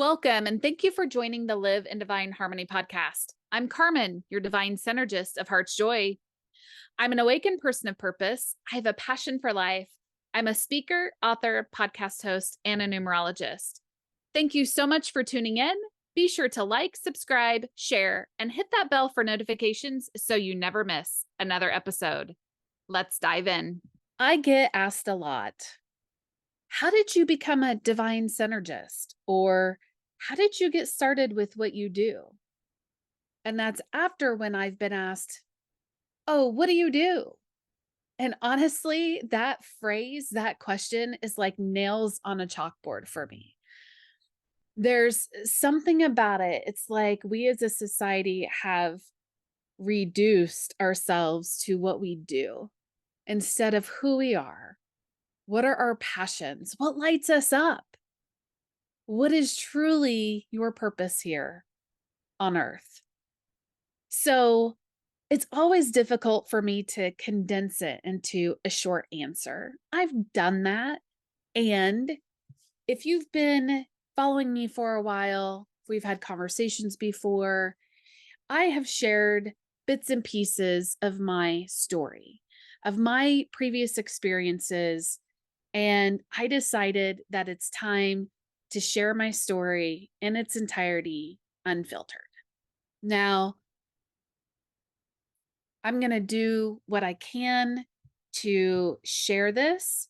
Welcome, and thank you for joining the Live in Divine Harmony podcast. I'm Karmen, your Divine Synergist of Heart's Joy. I'm an awakened person of purpose. I have a passion for life. I'm a speaker, author, podcast host, and a numerologist. Thank you so much for tuning in. Be sure to like, subscribe, share, and hit that bell for notifications so you never miss another episode. Let's dive in. I get asked a lot, how did you become a divine synergist? Or how did you get started with what you do? And that's after when I've been asked, oh, what do you do? And honestly, that phrase, that question is like nails on a chalkboard for me. There's something about it. It's like we as a society have reduced ourselves to what we do instead of who we are. What are our passions? What lights us up? What is truly your purpose here on earth? So it's always difficult for me to condense it into a short answer. I've done that. And if you've been following me for a while, we've had conversations before, I have shared bits and pieces of my story, of my previous experiences. And I decided that it's time to share my story in its entirety, unfiltered. Now, I'm going to do what I can to share this.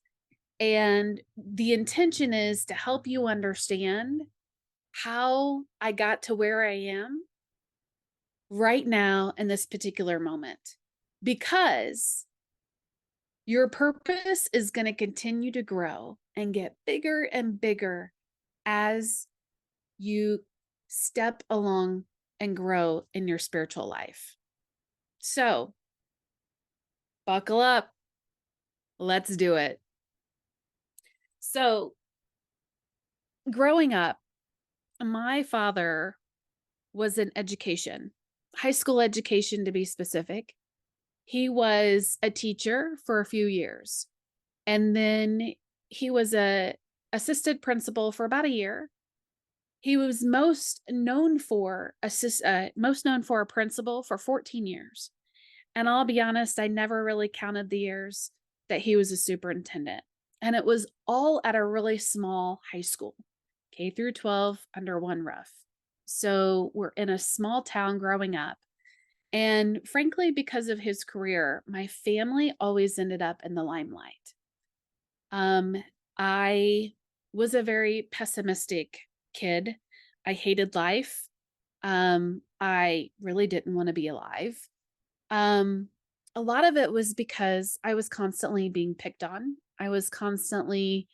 And the intention is to help you understand how I got to where I am right now in this particular moment. Because your purpose is going to continue to grow and get bigger and bigger as you step along and grow in your spiritual life. So, buckle up. Let's do it. So, growing up, my father was in education, high school education to be specific. He was a teacher for a few years, and then he was a assistant principal for about a year. He was most known for a principal for 14 years. And I'll be honest, I never really counted the years that he was a superintendent. And it was all at a really small high school, K through 12 under one roof. So we're in a small town growing up. And frankly, because of his career, my family always ended up in the limelight. I was a very pessimistic kid. I hated life. I really didn't want to be alive. A lot of it was because I was constantly being picked on. I was constantly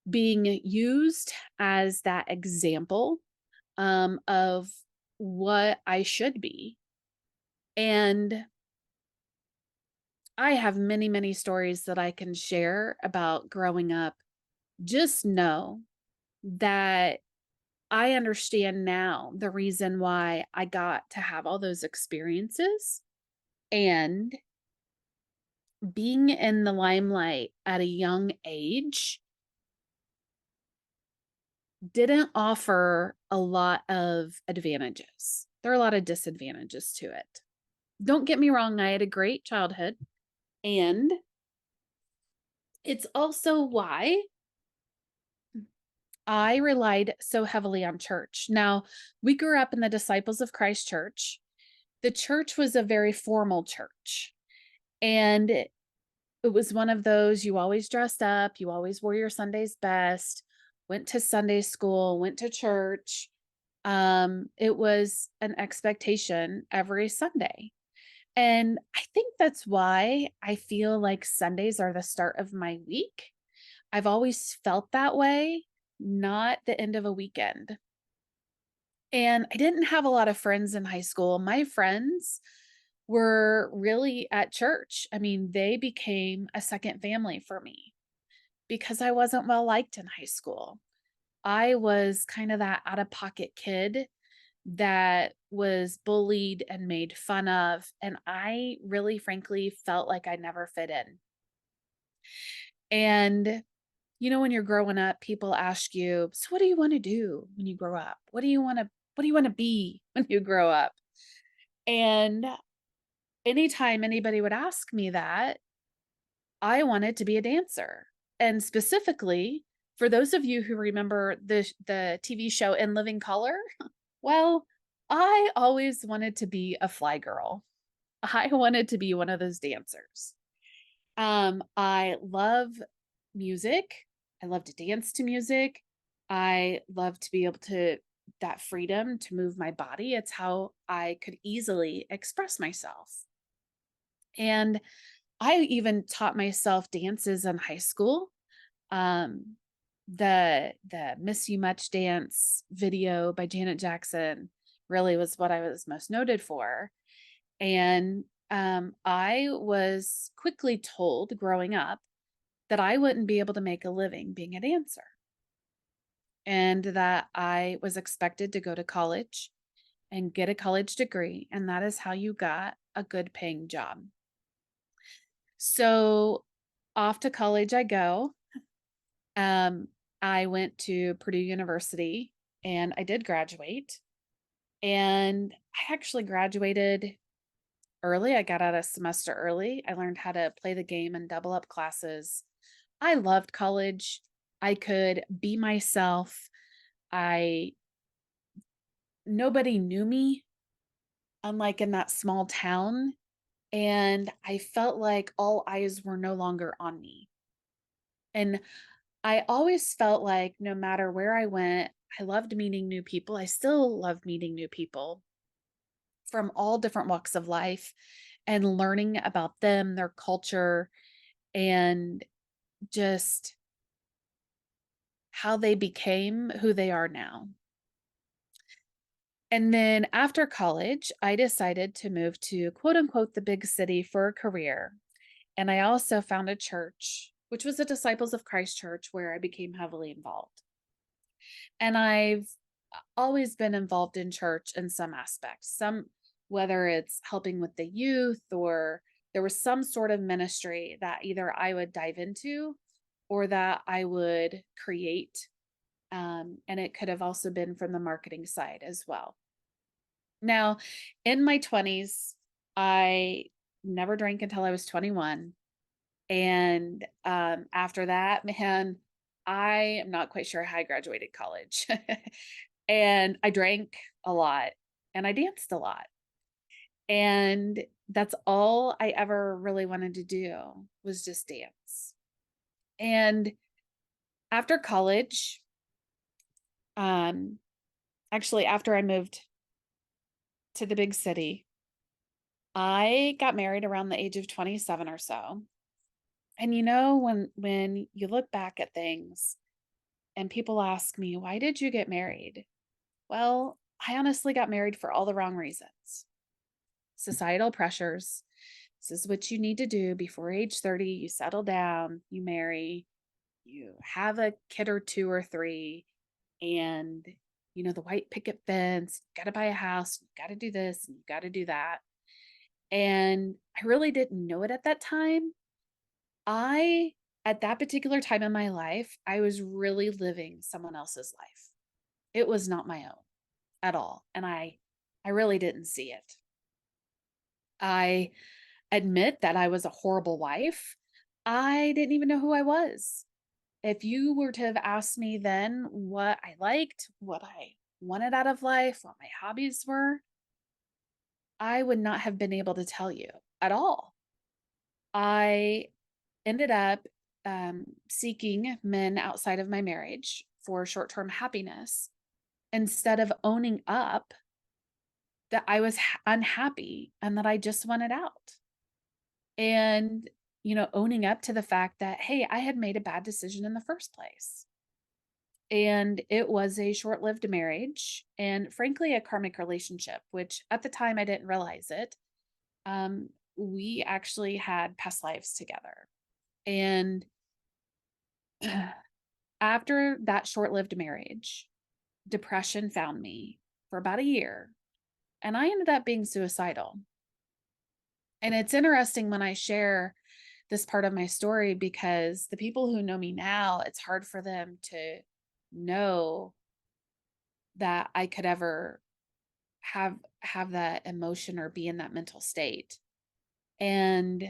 being used as that example of what I should be. And I have many, many stories that I can share about growing up. Just know that I understand now the reason why I got to have all those experiences, and being in the limelight at a young age didn't offer a lot of advantages. There are a lot of disadvantages to it. Don't get me wrong, I had a great childhood, and it's also why I relied so heavily on church. Now, we grew up in the Disciples of Christ church. The church was a very formal church, and it was one of those, you always dressed up, you always wore your Sunday's best, went to Sunday school, went to church. It was an expectation every Sunday. And I think that's why I feel like Sundays are the start of my week. I've always felt that way, not the end of a weekend. And I didn't have a lot of friends in high school. My friends were really at church. I mean, they became a second family for me because I wasn't well liked in high school. I was kind of that out of pocket kid that was bullied and made fun of. And I really, frankly, felt like I never fit in. And when you're growing up, people ask you, so what do you want to do when you grow up? What do you want to be when you grow up? And anytime anybody would ask me that, I wanted to be a dancer. And specifically, for those of you who remember the TV show In Living Color, well, I always wanted to be a fly girl. I wanted to be one of those dancers. I love music. I love to dance to music. I love to be able to that freedom to move my body. It's how I could easily express myself. And I even taught myself dances in high school. Um, the Miss You Much dance video by Janet Jackson really was what I was most noted for. And I was quickly told growing up that I wouldn't be able to make a living being a dancer and that I was expected to go to college and get a college degree. And that is how you got a good paying job. So off to college I go. Um, I went to Purdue University and I did graduate. And I actually graduated early. I got out a semester early. I learned how to play the game and double up classes. I loved college. I could be myself. I Nobody knew me, unlike in that small town, and I felt like all eyes were no longer on me. And I always felt like no matter where I went, I loved meeting new people. I still love meeting new people from all different walks of life and learning about them, their culture, and just how they became who they are now. And then after college, I decided to move to quote unquote the big city for a career. And I also found a church, which was the Disciples of Christ Church, where I became heavily involved. And I've always been involved in church in some aspect, whether it's helping with the youth or there was some sort of ministry that either I would dive into or that I would create. And it could have also been from the marketing side as well. Now, in my 20s, I never drank until I was 21. And after that, man, I am not quite sure how I graduated college. And I drank a lot and I danced a lot. And that's all I ever really wanted to do was just dance. And after college, um, actually, after I moved to the big city, I got married around the age of 27 or so. And when you look back at things and people ask me, why did you get married? Well, I honestly got married for all the wrong reasons. Societal pressures. This is what you need to do before age 30. You settle down, you marry, you have a kid or two or three, and the white picket fence, you got to buy a house, you got to do this, and you got to do that. And I really didn't know it at that time. At that particular time in my life, I was really living someone else's life. It was not my own at all. And I really didn't see it. I admit that I was a horrible wife. I didn't even know who I was. If you were to have asked me then what I liked, what I wanted out of life, what my hobbies were, I would not have been able to tell you at all. I ended up seeking men outside of my marriage for short-term happiness instead of owning up that I was unhappy and that I just wanted out. And, owning up to the fact that, hey, I had made a bad decision in the first place. And it was a short lived marriage and, frankly, a karmic relationship, which at the time I didn't realize it. We actually had past lives together. And after that short lived marriage, depression found me for about a year, and I ended up being suicidal. And it's interesting when I share this part of my story because the people who know me now, it's hard for them to know that I could ever have that emotion or be in that mental state. And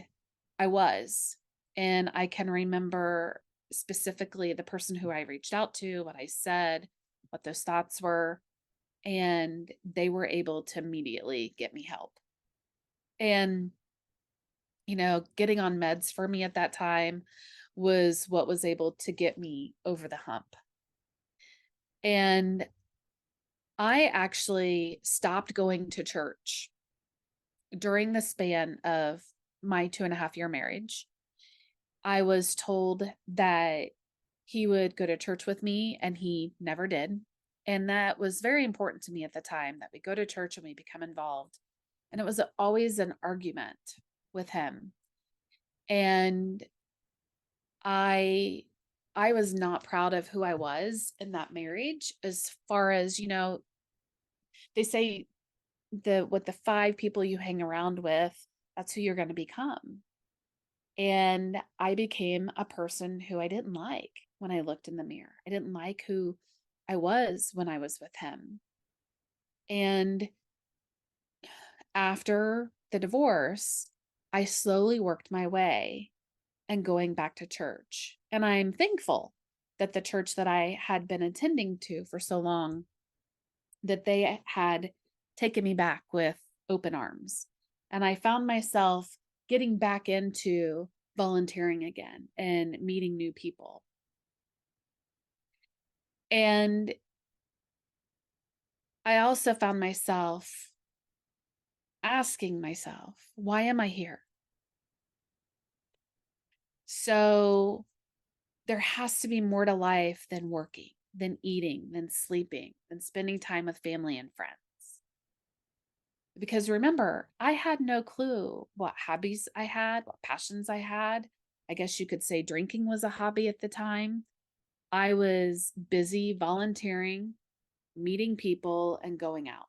I was. And I can remember specifically the person who I reached out to, what I said, what those thoughts were, and they were able to immediately get me help. And getting on meds for me at that time was what was able to get me over the hump. And I actually stopped going to church during the span of my 2.5 year marriage. I was told that he would go to church with me, and he never did. And that was very important to me at the time, that we go to church and we become involved. And it was always an argument with him. And I was not proud of who I was in that marriage, as far as, they say with the 5 people you hang around with, that's who you're going to become. And I became a person who I didn't like when I looked in the mirror. I didn't like who I was when I was with him. And after the divorce, I slowly worked my way and going back to church. And I'm thankful that the church that I had been attending to for so long, that they had taken me back with open arms. And I found myself getting back into volunteering again and meeting new people. And I also found myself asking myself, why am I here? So there has to be more to life than working, than eating, than sleeping, than spending time with family and friends. Because remember, I had no clue what hobbies I had, what passions I had. I guess you could say drinking was a hobby at the time. I was busy volunteering, meeting people, and going out,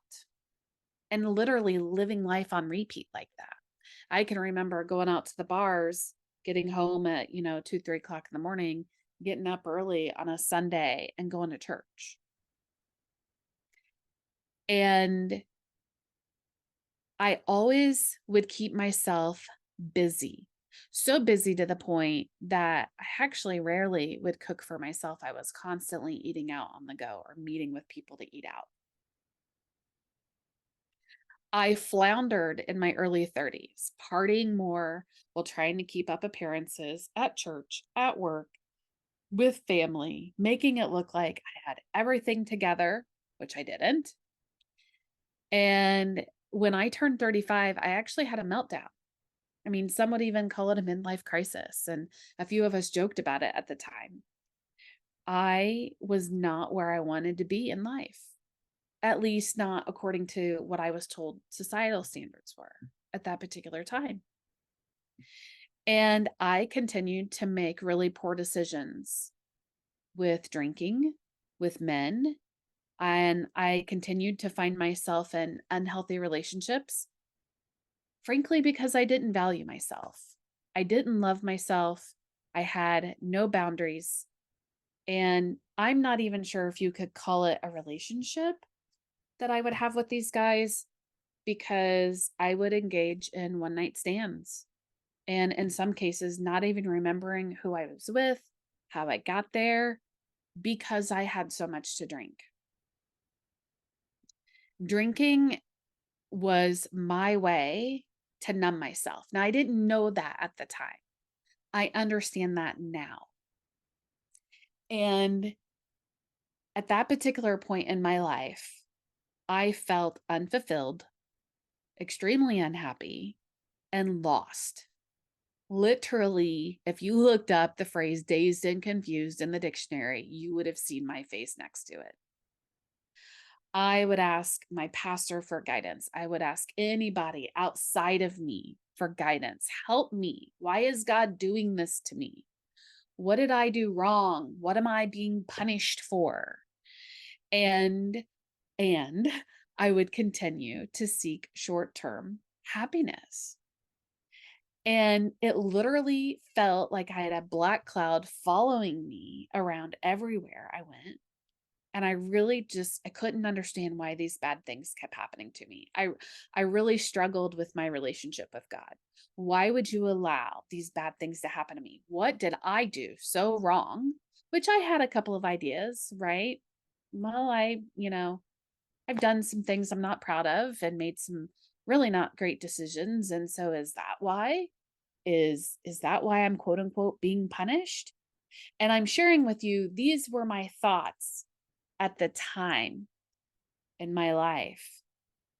and literally living life on repeat like that. I can remember going out to the bars, getting home at, 2, 3 o'clock in the morning, getting up early on a Sunday and going to church. And I always would keep myself busy, so busy to the point that I actually rarely would cook for myself. I was constantly eating out on the go or meeting with people to eat out. I floundered in my early 30s, partying more while trying to keep up appearances at church, at work, with family, making it look like I had everything together, which I didn't. And when I turned 35, I actually had a meltdown. I mean, some would even call it a midlife crisis, and a few of us joked about it at the time. I was not where I wanted to be in life, at least not according to what I was told societal standards were at that particular time. And I continued to make really poor decisions with drinking, with men, and I continued to find myself in unhealthy relationships, frankly, because I didn't value myself. I didn't love myself. I had no boundaries. And I'm not even sure if you could call it a relationship that I would have with these guys, because I would engage in one night stands. And in some cases, not even remembering who I was with, how I got there, because I had so much to drink. Drinking was my way to numb myself. Now, I didn't know that at the time. I understand that now. And at that particular point in my life, I felt unfulfilled, extremely unhappy, and lost. Literally, if you looked up the phrase dazed and confused in the dictionary, you would have seen my face next to it. I would ask my pastor for guidance. I would ask anybody outside of me for guidance. Help me. Why is God doing this to me? What did I do wrong? What am I being punished for? And I would continue to seek short-term happiness. And it literally felt like I had a black cloud following me around everywhere I went. And I really just I couldn't understand why these bad things kept happening to me. I really struggled with my relationship with God. Why would you allow these bad things to happen to me? What did I do so wrong? Which I had a couple of ideas, right? Well, I've done some things I'm not proud of and made some really not great decisions. And so is that why? Is that why I'm quote unquote being punished? And I'm sharing with you, these were my thoughts at the time in my life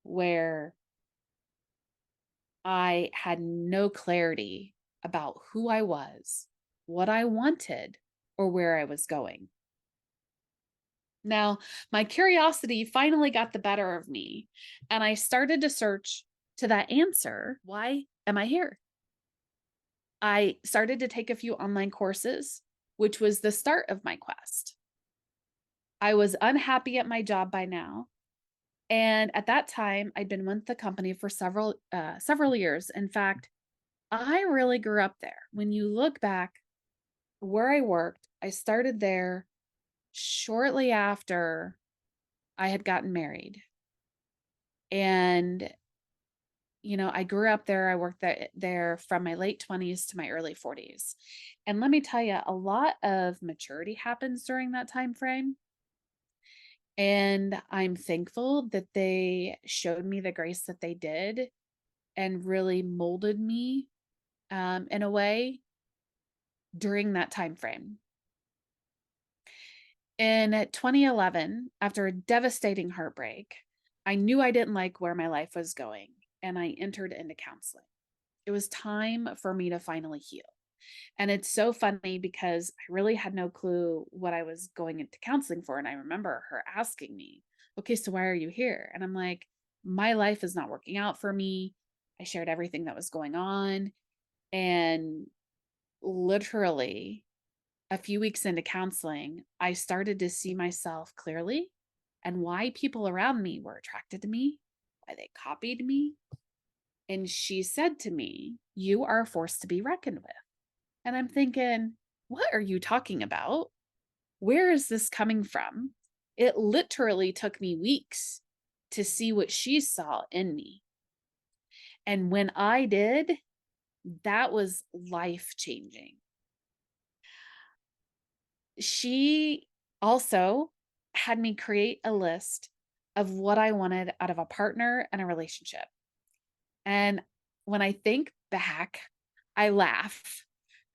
where I had no clarity about who I was, what I wanted, or where I was going. Now, my curiosity finally got the better of me, and I started to search to that answer. Why am I here? I started to take a few online courses, which was the start of my quest. I was unhappy at my job by now. And at that time, I'd been with the company for several years. In fact, I really grew up there. When you look back where I worked, I started there shortly after I had gotten married. And I grew up there. I worked there from my late 20s to my early 40s. And let me tell you, a lot of maturity happens during that time frame. And I'm thankful that they showed me the grace that they did and really molded me in a way during that time frame. In 2011, after a devastating heartbreak, I knew I didn't like where my life was going, and I entered into counseling. It was time for me to finally heal. And it's so funny because I really had no clue what I was going into counseling for. And I remember her asking me, okay, so why are you here? And I'm like, my life is not working out for me. I shared everything that was going on. And literally a few weeks into counseling, I started to see myself clearly and why people around me were attracted to me, why they copied me. And she said to me, you are a force to be reckoned with. And I'm thinking, what are you talking about? Where is this coming from? It literally took me weeks to see what she saw in me. And when I did, that was life changing. She also had me create a list of what I wanted out of a partner and a relationship. And when I think back, I laugh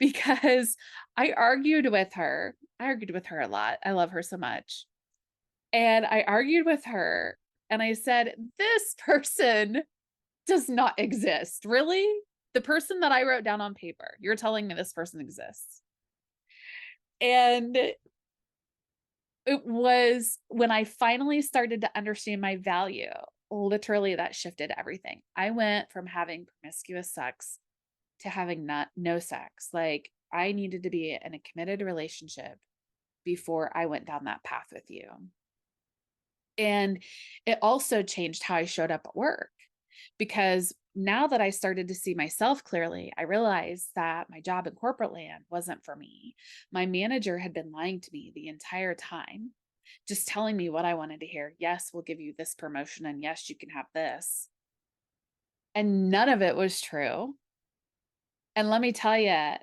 because I argued with her. I argued with her a lot. I love her so much. And I argued with her and I said, this person does not exist. Really? The person that I wrote down on paper, you're telling me this person exists. And it was when I finally started to understand my value, literally that shifted everything. I went from having promiscuous sex to having no sex. Like I needed to be in a committed relationship before I went down that path with you. And it also changed how I showed up at work because now that I started to see myself clearly, I realized that my job in corporate land wasn't for me. My manager had been lying to me the entire time, just telling me what I wanted to hear. Yes, we'll give you this promotion, and yes, you can have this. And none of it was true. And let me tell you,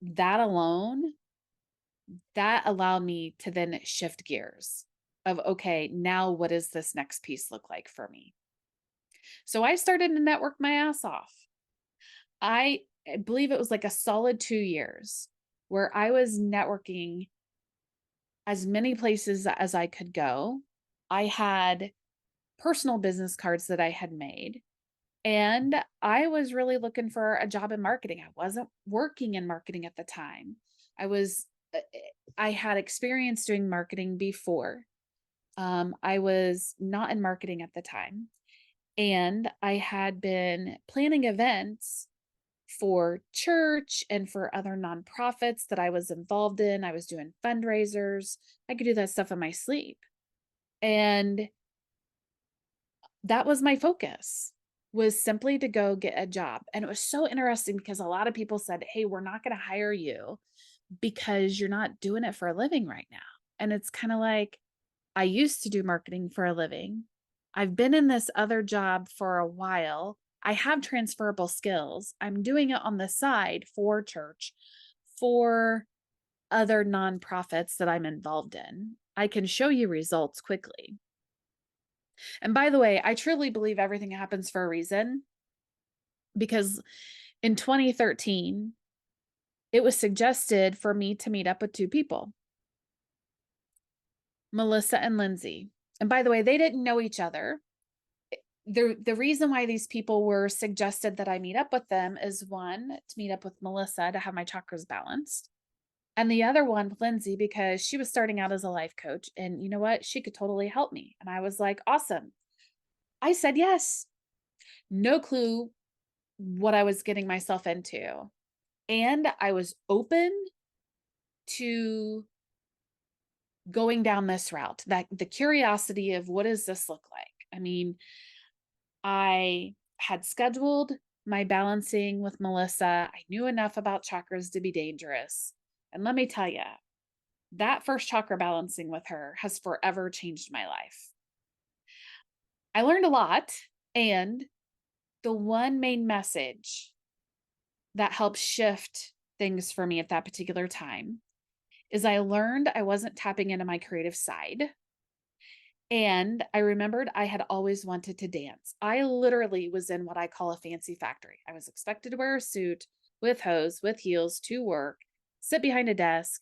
that alone, that allowed me to then shift gears of, okay, now what does this next piece look like for me? So I started to network my ass off. I believe it was like a solid 2 years where I was networking as many places as I could go. I had personal business cards that I had made, and I was really looking for a job in marketing. I wasn't working in marketing at the time. I was, I had experience doing marketing before. I was not in marketing at the time. And I had been planning events for church and for other nonprofits that I was involved in. I was doing fundraisers. I could do that stuff in my sleep. And that was my focus, was simply to go get a job. And it was so interesting because a lot of people said, "Hey, we're not going to hire you because you're not doing it for a living right now." And it's kind of like, I used to do marketing for a living. I've been in this other job for a while. I have transferable skills. I'm doing it on the side for church, for other nonprofits that I'm involved in. I can show you results quickly. And by the way, I truly believe everything happens for a reason, because in 2013, it was suggested for me to meet up with two people, Melissa and Lindsay. And by the way, they didn't know each other. The reason why these people were suggested that I meet up with them is, one, to meet up with Melissa to have my chakras balanced. And the other one, Lindsay, because she was starting out as a life coach. And you know what? She could totally help me. And I was like, awesome. I said yes. No clue what I was getting myself into. And I was open to going down this route, that the curiosity of, what does this look like? I mean, I had scheduled my balancing with Melissa. I knew enough about chakras to be dangerous. And let me tell you, that first chakra balancing with her has forever changed my life. I learned a lot. And the one main message that helped shift things for me at that particular time is I learned I wasn't tapping into my creative side. And I remembered I had always wanted to dance. I literally was in what I call a fancy factory. I was expected to wear a suit with hose, with heels to work, sit behind a desk.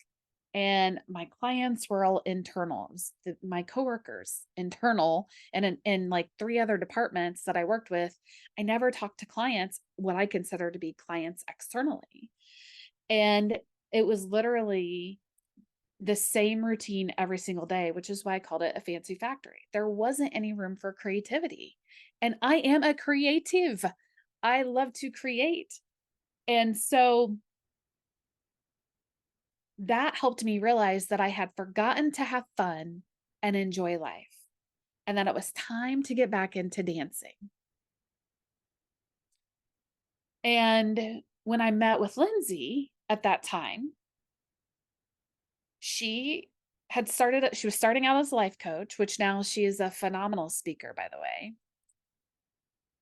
And my clients were all internals, my coworkers, internal, and in like 3 other departments that I worked with. I never talked to clients, what I consider to be clients externally. And it was literally the same routine every single day, which is why I called it a fancy factory. There wasn't any room for creativity. And I am a creative. I love to create. And so that helped me realize that I had forgotten to have fun and enjoy life, and that it was time to get back into dancing. And when I met with Lindsay at that time, she was starting out as a life coach, which now she is a phenomenal speaker, by the way.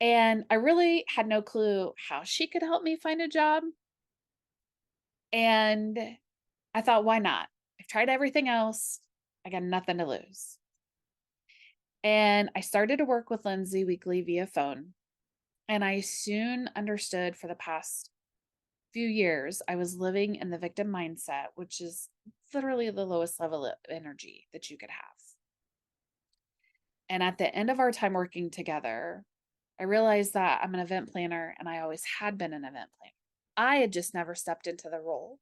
And I really had no clue how she could help me find a job. And I thought, why not? I've tried everything else. I got nothing to lose. And I started to work with Lindsay weekly via phone. And I soon understood, for the past few years, I was living in the victim mindset, which is literally the lowest level of energy that you could have. And at the end of our time working together, I realized that I'm an event planner, and I always had been an event planner. I had just never stepped into the role,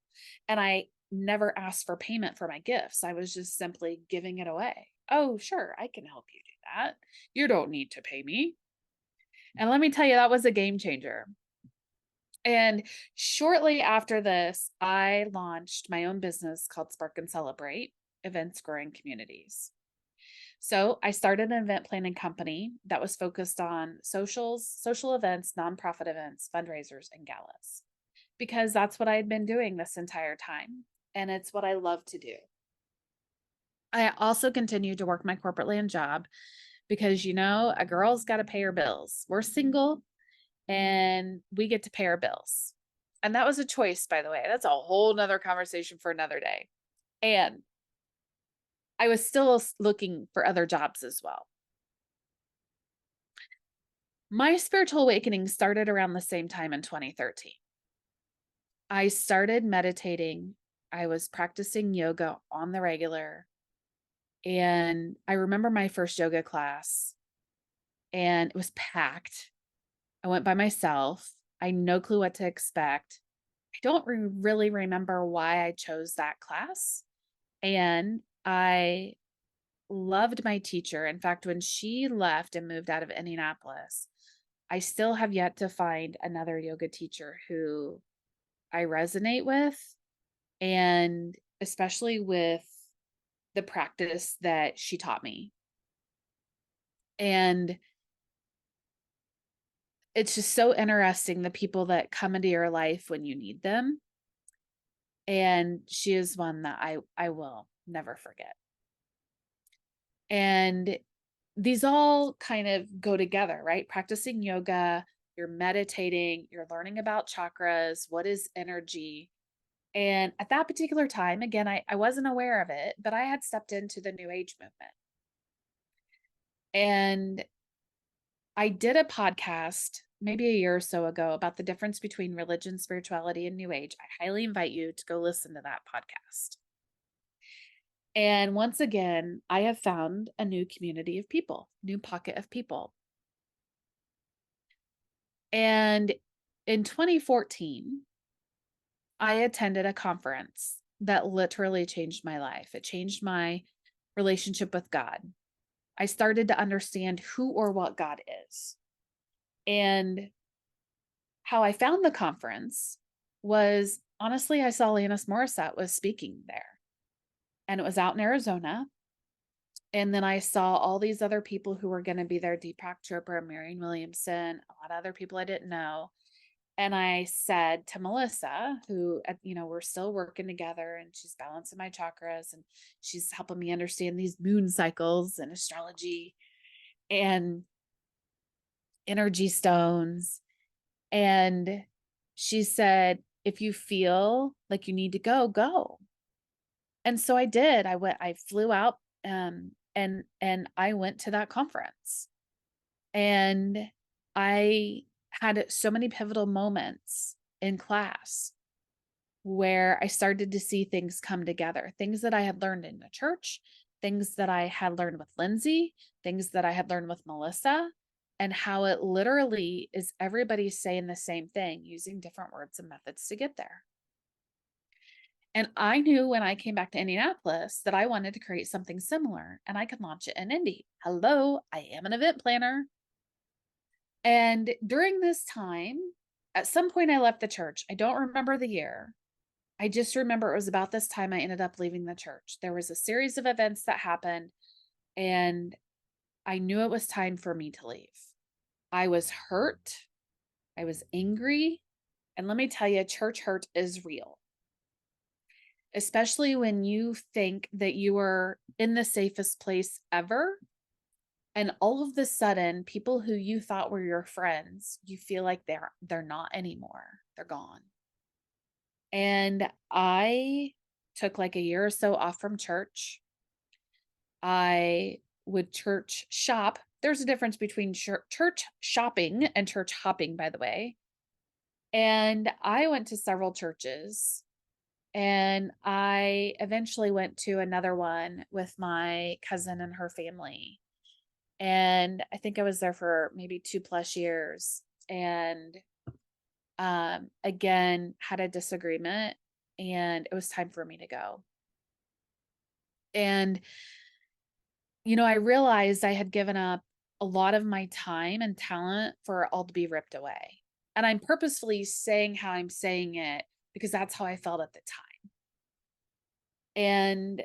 and I never asked for payment for my gifts. I was just simply giving it away. Oh, sure, I can help you do that. You don't need to pay me. And let me tell you, that was a game changer. And shortly after this, I launched my own business called Spark and Celebrate Events Growing Communities. So I started an event planning company that was focused on socials, social events, nonprofit events, fundraisers, and galas, because that's what I had been doing this entire time. And it's what I love to do. I also continued to work my corporate land job because, a girl's got to pay her bills. We're single and we get to pay our bills. And that was a choice, by the way. That's a whole nother conversation for another day. And I was still looking for other jobs as well. My spiritual awakening started around the same time in 2013. I started meditating. I was practicing yoga on the regular. And I remember my first yoga class, and it was packed. I went by myself. I had no clue what to expect. I don't really remember why I chose that class. And I loved my teacher. In fact, when she left and moved out of Indianapolis, I still have yet to find another yoga teacher who I resonate with, and especially with the practice that she taught me. And it's just so interesting, the people that come into your life when you need them. And she is one that I will never forget. And these all kind of go together, right? Practicing yoga, you're meditating, you're learning about chakras, what is energy. And at that particular time, again, I wasn't aware of it, but I had stepped into the New Age movement. And I did a podcast maybe a year or so ago about the difference between religion, spirituality, and New Age. I highly invite you to go listen to that podcast. And once again, I have found a new community of people, new pocket of people. And in 2014, I attended a conference that literally changed my life. It changed my relationship with God. I started to understand who or what God is. And how I found the conference was, honestly, I saw Alanis Morissette was speaking there, and it was out in Arizona. And then I saw all these other people who were going to be there: Deepak Chopra, Marianne Williamson, a lot of other people I didn't know. And I said to Melissa, who, we're still working together, and she's balancing my chakras and she's helping me understand these moon cycles and astrology and energy stones. And she said, if you feel like you need to go, go. And so I did. I flew out, and I went to that conference. And I had so many pivotal moments in class where I started to see things come together, things that I had learned in the church, things that I had learned with Lindsay, things that I had learned with Melissa, and how it literally is everybody saying the same thing, using different words and methods to get there. And I knew when I came back to Indianapolis that I wanted to create something similar and I could launch it in Indy. Hello, I am an event planner. And during this time, at some point I left the church. I don't remember the year. I just remember it was about this time I ended up leaving the church. There was a series of events that happened, and I knew it was time for me to leave. I was hurt. I was angry. And let me tell you, church hurt is real, especially when you think that you are in the safest place ever. And all of the sudden, people who you thought were your friends, you feel like they're not anymore. They're gone. And I took like a year or so off from church. I would church shop. There's a difference between church shopping and church hopping, by the way. And I went to several churches, and I eventually went to another one with my cousin and her family. And I think I was there for maybe 2+ years. And again, had a disagreement, and it was time for me to go. And, I realized I had given up a lot of my time and talent for it all to be ripped away. And I'm purposefully saying how I'm saying it because that's how I felt at the time. And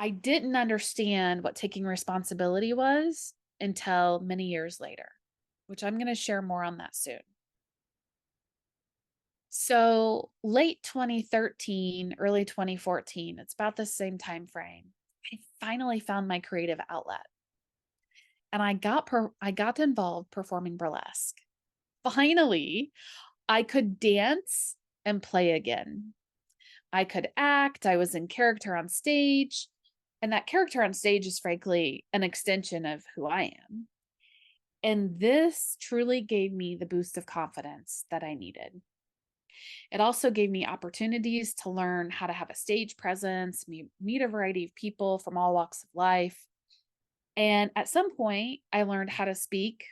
I didn't understand what taking responsibility was until many years later, which I'm going to share more on that soon. So late 2013, early 2014, it's about the same time frame, I finally found my creative outlet. And I got involved performing burlesque. Finally, I could dance and play again. I could act. I was in character on stage. And that character on stage is frankly an extension of who I am. And this truly gave me the boost of confidence that I needed. It also gave me opportunities to learn how to have a stage presence, meet a variety of people from all walks of life. And at some point, I learned how to speak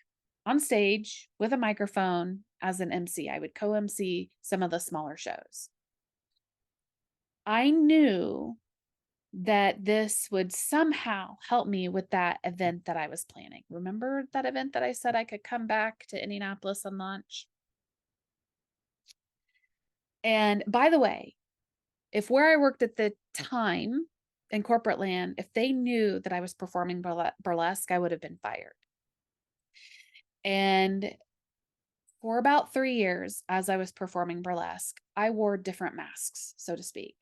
on stage with a microphone as an MC. I would co-MC some of the smaller shows. I knew that this would somehow help me with that event that I was planning. Remember that event that I said I could come back to Indianapolis and launch? And by the way, if where I worked at the time in corporate land, if they knew that I was performing burlesque, I would have been fired. And For about 3 years, as I was performing burlesque, I wore different masks, so to speak.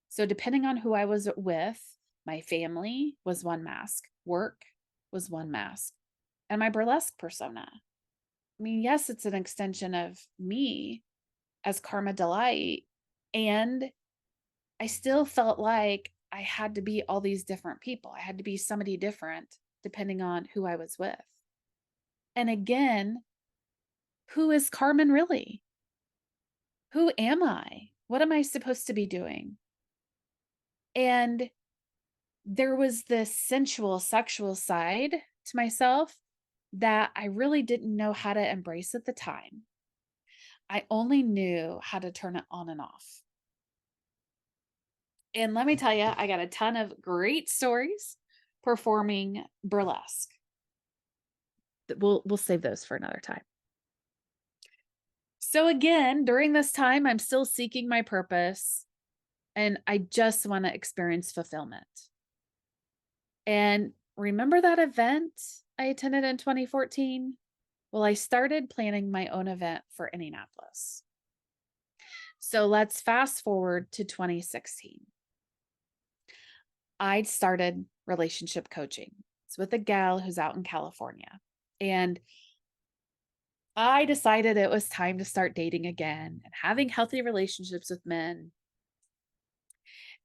So, depending on who I was with, my family was one mask, work was one mask, and my burlesque persona. I mean, yes, it's an extension of me as Karma Delight. And I still felt like I had to be all these different people. I had to be somebody different depending on who I was with. And again, who is Carmen really? Who am I? What am I supposed to be doing? And there was this sensual, sexual side to myself that I really didn't know how to embrace at the time. I only knew how to turn it on and off. And let me tell you, I got a ton of great stories performing burlesque. We'll save those for another time. So again, during this time, I'm still seeking my purpose and I just want to experience fulfillment. And remember that event I attended in 2014? Well, I started planning my own event for Indianapolis. So let's fast forward to 2016. I started relationship coaching. It's with a gal who's out in California. And I decided it was time to start dating again and having healthy relationships with men.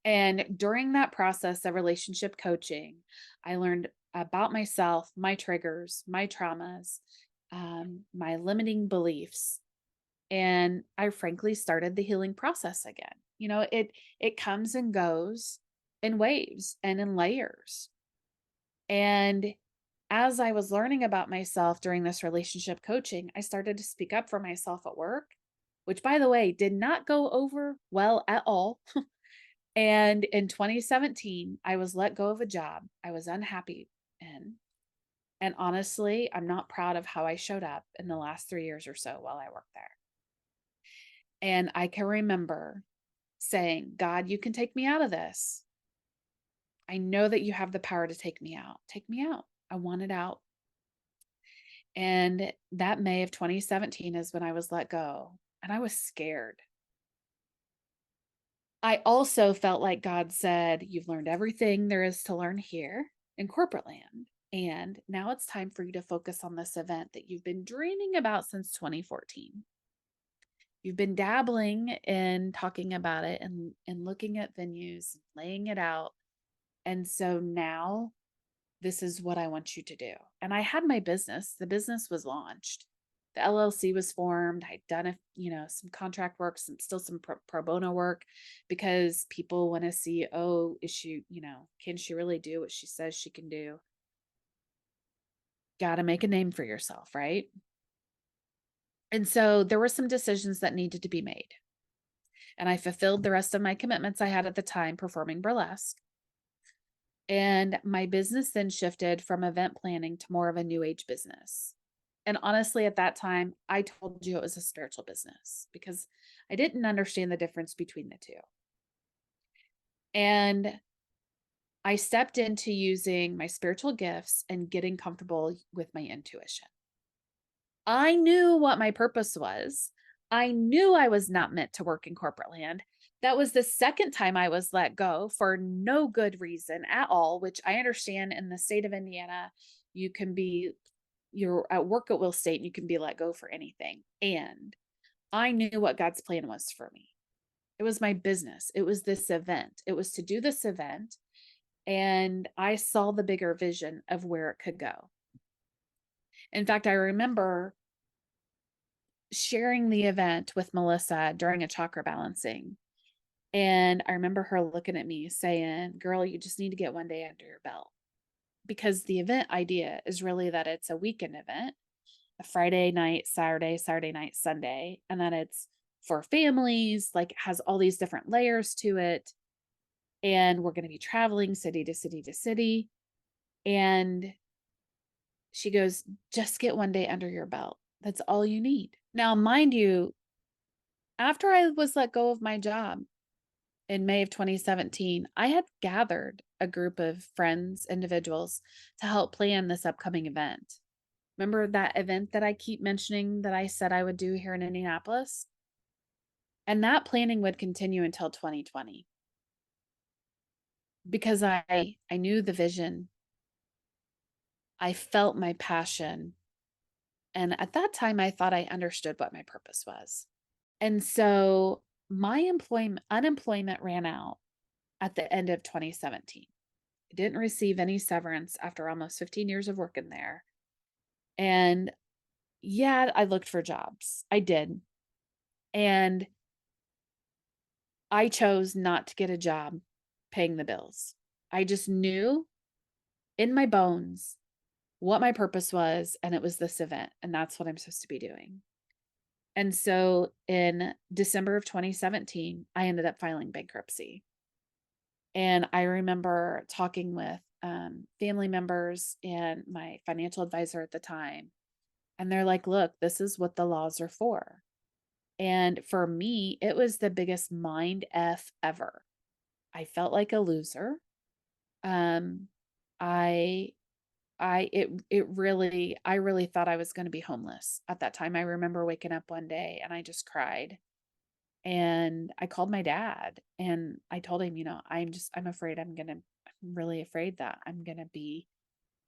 And during that process of relationship coaching, I learned about myself, my triggers, my traumas, my limiting beliefs. And I frankly started the healing process again. You know, it comes and goes in waves and in layers. And as I was learning about myself during this relationship coaching, I started to speak up for myself at work, which, by the way, did not go over well at all. And in 2017, I was let go of a job I was unhappy in. And honestly, I'm not proud of how I showed up in the last 3 years or so while I worked there. And I can remember saying, God, you can take me out of this. I know that you have the power to take me out. Take me out. I want it out. And that May of 2017 is when I was let go, and I was scared. I also felt like God said, you've learned everything there is to learn here in corporate land. And now it's time for you to focus on this event that you've been dreaming about since 2014. You've been dabbling in talking about it and looking at venues, laying it out. And so now this is what I want you to do. And I had my business. The business was launched. The LLC was formed. I'd done some contract work, some pro bono work, because people want to see, oh, is she, can she really do what she says she can do? Got to make a name for yourself, right? And so there were some decisions that needed to be made. And I fulfilled the rest of my commitments I had at the time performing burlesque. And my business then shifted from event planning to more of a new age business. And honestly, at that time, I told you it was a spiritual business because I didn't understand the difference between the two. And I stepped into using my spiritual gifts and getting comfortable with my intuition. I knew what my purpose was. I knew I was not meant to work in corporate land. That was the second time I was let go for no good reason at all, which I understand in the state of Indiana, you're at work at will state and you can be let go for anything. And I knew what God's plan was for me. It was my business. It was this event. It was to do this event. And I saw the bigger vision of where it could go. In fact, I remember sharing the event with Melissa during a chakra balancing. And I remember her looking at me saying, girl, you just need to get one day under your belt. Because the event idea is really that it's a weekend event, a Friday night, Saturday night, Sunday, and that it's for families, like it has all these different layers to it. And we're going to be traveling city to city to city. And she goes, just get one day under your belt. That's all you need. Now, mind you, after I was let go of my job in May of 2017, I had gathered a group of friends, individuals to help plan this upcoming event. Remember that event that I keep mentioning that I said I would do here in Indianapolis? And that planning would continue until 2020 because I knew the vision. I felt my passion. And at that time, I thought I understood what my purpose was. And so my unemployment ran out at the end of 2017. I didn't receive any severance after almost 15 years of working there. And yeah, I looked for jobs. I did. And I chose not to get a job paying the bills. I just knew in my bones what my purpose was, and it was this event, and that's what I'm supposed to be doing. And so in December of 2017, I ended up filing bankruptcy. And I remember talking with family members and my financial advisor at the time. And they're like, look, this is what the laws are for. And for me, it was the biggest mind F ever. I felt like a loser. Um, I I really thought I was going to be homeless at that time. I remember waking up one day and I just cried. And I called my dad and I told him, I'm afraid I'm really afraid that I'm going to be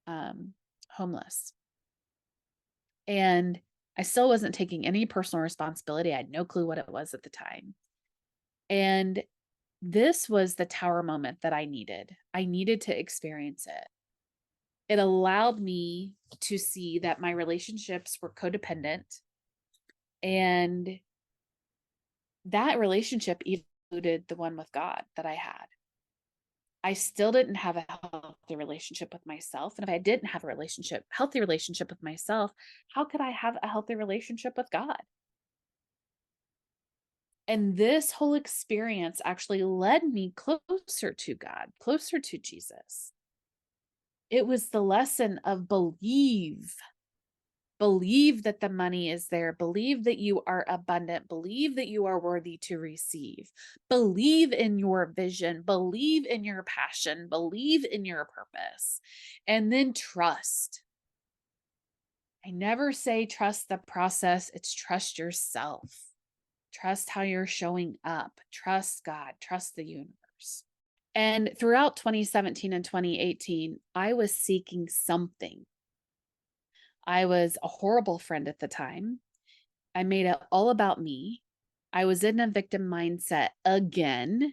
homeless. And I still wasn't taking any personal responsibility. I had no clue what it was at the time. And this was the tower moment that I needed. I needed to experience it. It allowed me to see that my relationships were codependent, and that relationship included the one with God that I had. I still didn't have a healthy relationship with myself. And if I didn't have a healthy relationship with myself, how could I have a healthy relationship with God? And this whole experience actually led me closer to God, closer to Jesus. It was the lesson of believe that the money is there. Believe that you are abundant. Believe that you are worthy to receive. Believe in your vision. Believe in your passion. Believe in your purpose. And then trust. I never say trust the process. It's trust yourself. Trust how you're showing up. Trust God. Trust the universe. And throughout 2017 and 2018, I was seeking something. I was a horrible friend at the time. I made it all about me. I was in a victim mindset again.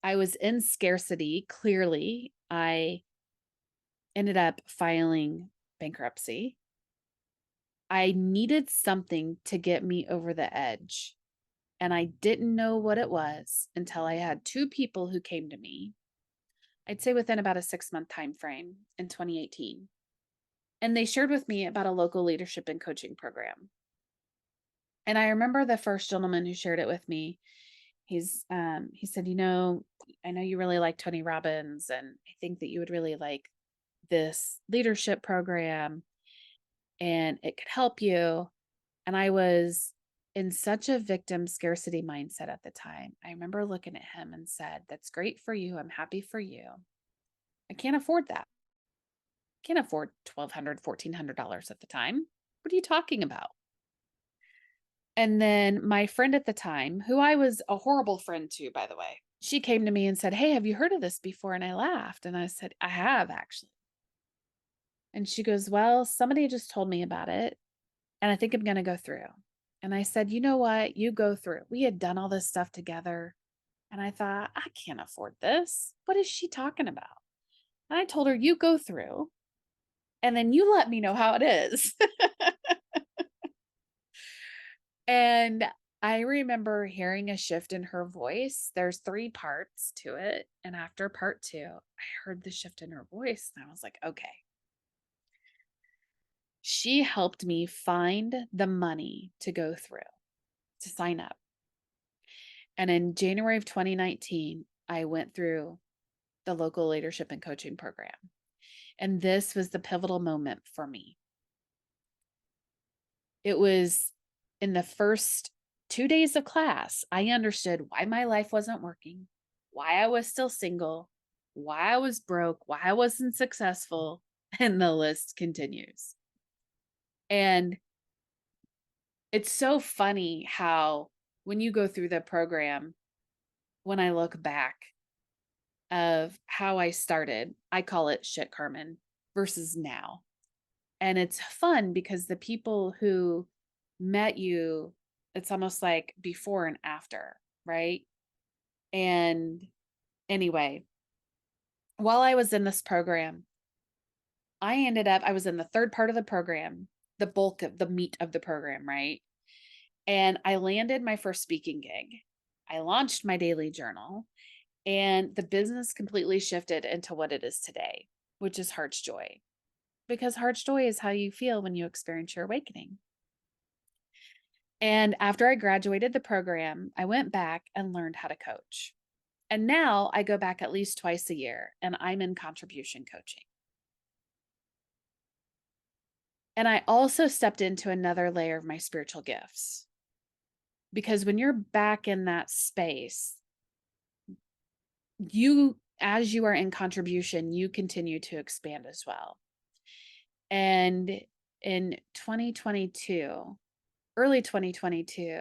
I was in scarcity. Clearly, I ended up filing bankruptcy. I needed something to get me over the edge. And I didn't know what it was until I had two people who came to me. I'd say within about a 6-month time frame in 2018. And they shared with me about a local leadership and coaching program. And I remember the first gentleman who shared it with me. He said, I know you really like Tony Robbins, and I think that you would really like this leadership program and it could help you. And I was in such a victim scarcity mindset at the time. I remember looking at him and said, that's great for you. I'm happy for you. I can't afford that. I can't afford $1,200, $1,400 at the time. What are you talking about? And then my friend at the time, who I was a horrible friend to, by the way, she came to me and said, hey, have you heard of this before? And I laughed and I said, I have actually. And she goes, well, somebody just told me about it and I think I'm going to go through. And I said, you know what? You go through. We had done all this stuff together. And I thought, I can't afford this. What is she talking about? And I told her, you go through and then you let me know how it is. And I remember hearing a shift in her voice. There's 3 parts to it. And after part 2, I heard the shift in her voice. And I was like, okay. She helped me find the money to go through, to sign up. And in January of 2019, I went through the local leadership and coaching program. And this was the pivotal moment for me. It was in the first 2 days of class, I understood why my life wasn't working, why I was still single, why I was broke, why I wasn't successful, and the list continues. And it's so funny how when you go through the program, when I look back of how I started, I call it shit Karmen versus now. And it's fun because the people who met you, it's almost like before and after, right? And anyway, while I was in this program, I was in the third part of the program, the bulk of the meat of the program, right? And I landed my first speaking gig. I launched my daily journal, and the business completely shifted into what it is today, which is Heart's Joy. Because Heart's Joy is how you feel when you experience your awakening. And after I graduated the program, I went back and learned how to coach. And now I go back at least twice a year and I'm in contribution coaching. And I also stepped into another layer of my spiritual gifts. Because when you're back in that space, as you are in contribution, you continue to expand as well. And in 2022, early 2022,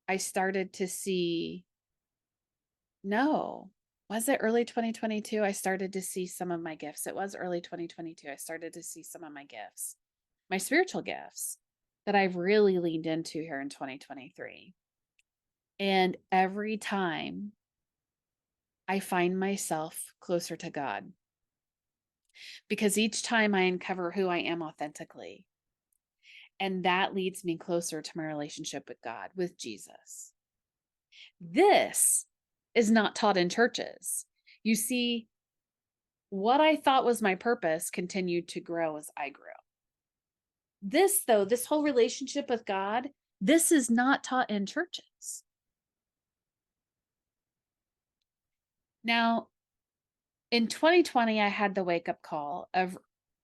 I started to see, no, was it early 2022? I started to see some of my gifts. It was early 2022. I started to see some of my gifts, my spiritual gifts that I've really leaned into here in 2023. And every time I find myself closer to God, because each time I uncover who I am authentically, and that leads me closer to my relationship with God, with Jesus. This is not taught in churches. You see, what I thought was my purpose continued to grow as I grew. This, though, this whole relationship with God, this is not taught in churches. Now, in 2020, I had the wake up call of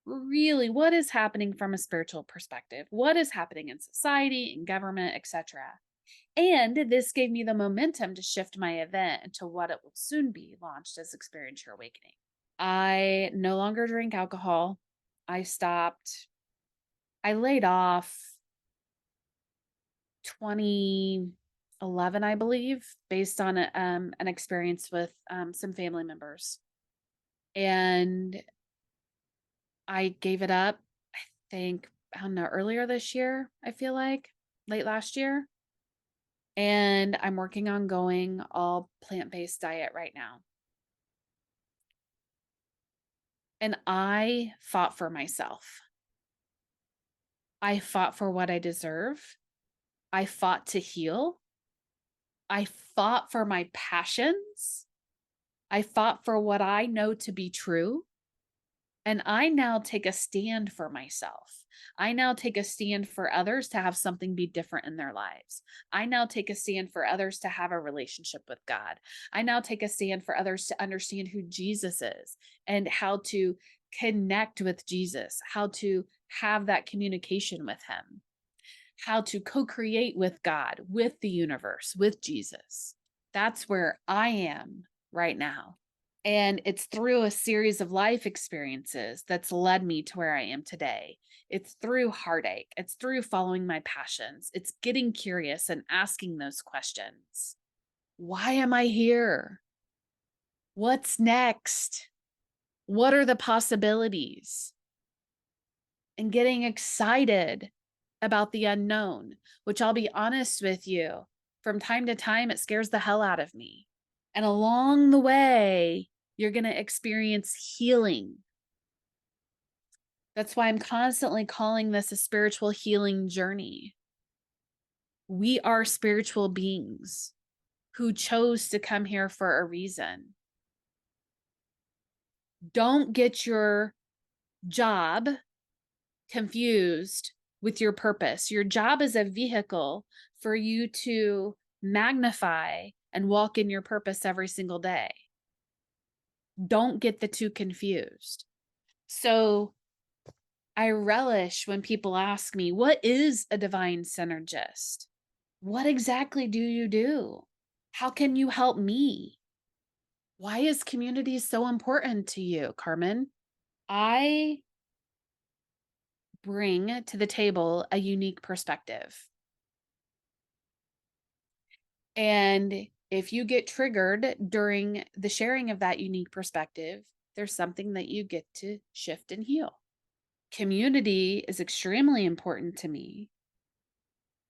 really what is happening from a spiritual perspective, what is happening in society, in government, etc. And this gave me the momentum to shift my event into what it will soon be launched as Experience Your Awakening. I no longer drink alcohol. I stopped. I laid off 2011, I believe, based on an experience with some family members. And I gave it up, I think, I don't know, earlier this year, I feel like, late last year. And I'm working on going all plant-based diet right now. And I fought for myself. I fought for what I deserve. I fought to heal. I fought for my passions. I fought for what I know to be true. And I now take a stand for myself. I now take a stand for others to have something be different in their lives. I now take a stand for others to have a relationship with God. I now take a stand for others to understand who Jesus is and how to connect with Jesus, how to have that communication with him, how to co-create with God, with the universe, with Jesus. That's where I am right now. And it's through a series of life experiences that's led me to where I am today. It's through heartache. It's through following my passions. It's getting curious and asking those questions. Why am I here? What's next? What are the possibilities? And getting excited about the unknown, which I'll be honest with you, from time to time, it scares the hell out of me. And along the way, you're going to experience healing. That's why I'm constantly calling this a spiritual healing journey. We are spiritual beings who chose to come here for a reason. Don't get your job confused with your purpose. Your job is a vehicle for you to magnify and walk in your purpose every single day. Don't get the two confused. So I relish when people ask me, what is a divine synergist? What exactly do you do? How can you help me? Why is community so important to you, Karmen? I bring to the table a unique perspective. And if you get triggered during the sharing of that unique perspective, there's something that you get to shift and heal. Community is extremely important to me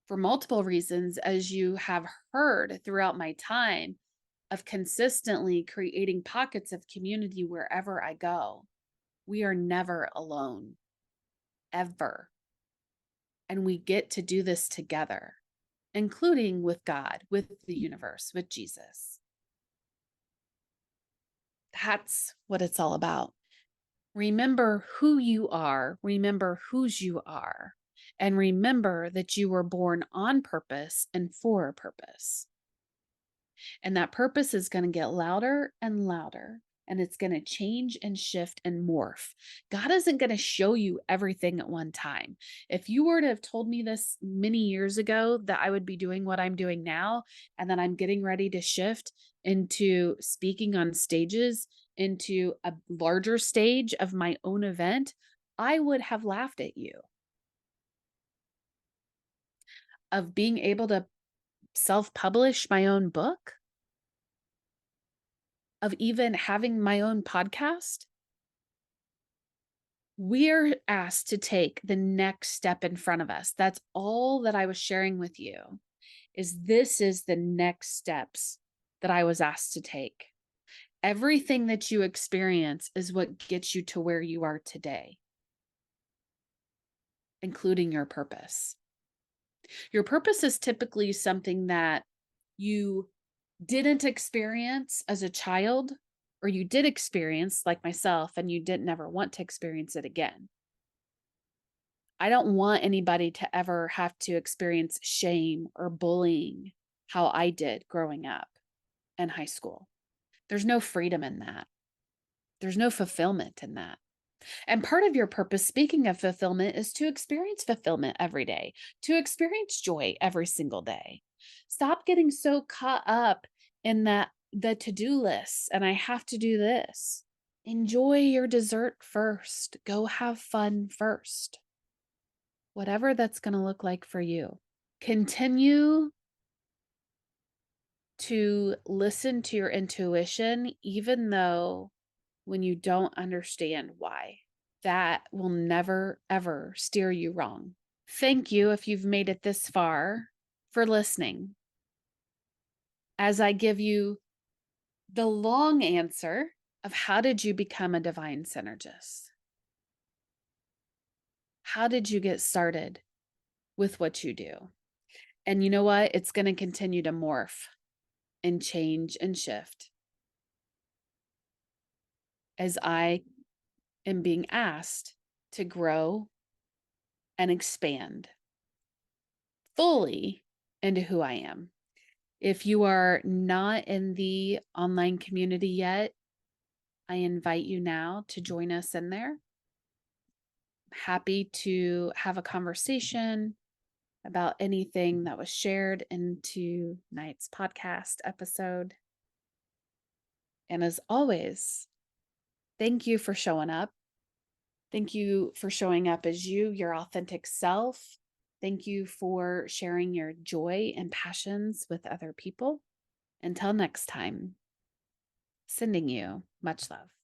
for multiple reasons, as you have heard throughout my time of consistently creating pockets of community wherever I go. We are never alone, ever. And we get to do this together, including with God, with the universe, with Jesus. That's what it's all about. Remember who you are, remember whose you are, and remember that you were born on purpose and for a purpose. And that purpose is going to get louder and louder, and it's going to change and shift and morph. God isn't going to show you everything at one time. If you were to have told me this many years ago that I would be doing what I'm doing now, and that I'm getting ready to shift into speaking on stages, into a larger stage of my own event, I would have laughed at you. Of being able to self-publish my own book, of even having my own podcast, we're asked to take the next step in front of us. That's all that I was sharing with you, is this is the next steps that I was asked to take. Everything that you experience is what gets you to where you are today, including your purpose. Your purpose is typically something that you didn't experience as a child, or you did experience like myself and you didn't ever want to experience it again. I don't want anybody to ever have to experience shame or bullying how I did growing up in high school. There's no freedom in that. There's no fulfillment in that. And part of your purpose, speaking of fulfillment, is to experience fulfillment every day, to experience joy every single day. Stop getting so caught up in the to-do list and I have to do this. Enjoy your dessert first. Go have fun first. Whatever that's going to look like for you. Continue to listen to your intuition, even though when you don't understand why. That will never, ever steer you wrong. Thank you, if you've made it this far, for listening. As I give you the long answer of how did you become a divine synergist? How did you get started with what you do? And you know what? It's going to continue to morph and change and shift as I am being asked to grow and expand fully into who I am. If you are not in the online community yet, I invite you now to join us in there. Happy to have a conversation about anything that was shared in tonight's podcast episode. And as always, thank you for showing up. Thank you for showing up as you, your authentic self. Thank you for sharing your joy and passions with other people. Until next time, sending you much love.